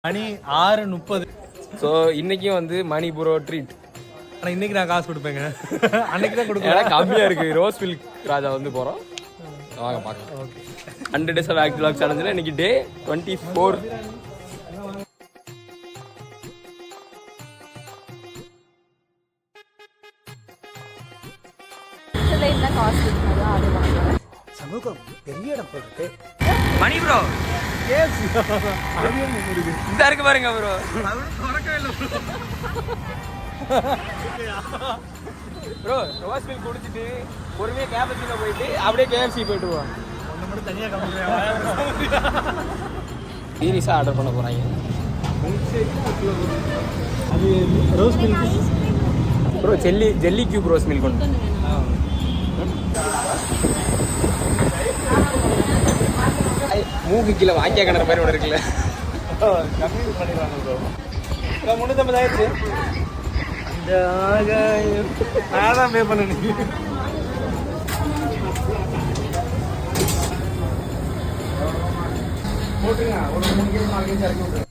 மணி 6:30. So இன்னைக்கும் வந்து மணி bro treat. ஆனால் இன்னைக்கு நான் காசு கொடுப்பேங்க. அன்னைக்கு தான் கொடுக்குறேன். கம்மியாக இருக்குது. ரோஸ் மில்க் ராஜா வந்து போகிறோம். வாங்க பார்க்கலாம். Okay. 100 days of active vlog சேலஞ்சில் இன்னைக்கு டே 24. சமூகம் பெரிய இடம் போயிருக்கு. மணி ப்ரோ இந்த இருக்கு பாருங்க ப்ரோ. ப்ரோ ரோஸ் மில்க் குடிச்சிட்டு பொறுமையாக கேபச்சில் போயிட்டு அப்படியே கேஎஃப்சி போயிட்டு போவோம். ஒன்று மட்டும் தனியாக கம்மி சீரியஸாக ஆர்டர் பண்ண போகிறாங்க. அது rose milk bro jelly cube rose milk ஒன்று. மூக்கு கீழே வாங்கிய கிணற மாதிரி ஒன்று இருக்குல்ல. கம்மி பண்ணிடுவாங்க ப்ரோ. 350 ஆயிடுச்சு. இந்த ஆகாயம் நான் தான் பே பண்ணேன். போட்டுங்க ஒரு 3 கிலோ 4 கிலோ இறக்கி விட்டுருங்க.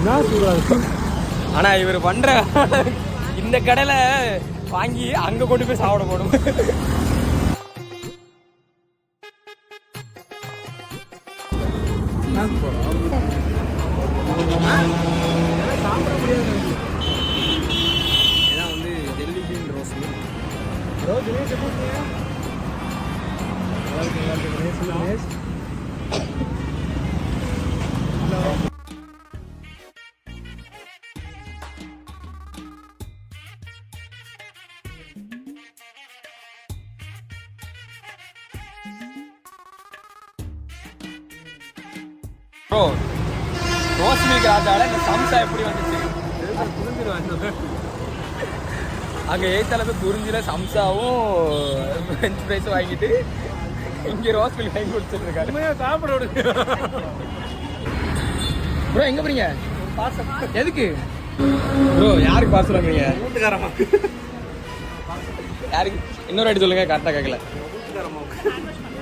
நான் சூடாக ஆனா இவர் பண்ற இந்த கடையில வாங்கி அங்க கொண்டு போய் சாப்பிட போடும். இதான் வந்து Delhi green rose milk. Bro rose milk ராஜால இந்த சம்சா எப்படி வந்துச்சு? அங்கே ஏத்தால போய் குறிஞ்சில சம்சாவும் ஃப்ரெஞ்ச் ஃப்ரைஸும் வாங்கிட்டு இங்கே ரோஸ் மில்க் வாங்கி கொடுத்துட்டு இருக்காரு. சாப்பிட விடுங்க ப்ரோ. எங்கே போறீங்க? எதுக்கு ப்ரோ? யாருக்கு பார்சல் வாங்குறீங்க? வீட்டுக்காரமா. யாருக்கு? இன்னொரு வாட்டி சொல்லுங்க, கரெக்டாக கேட்கல. வீட்டுக்காரமா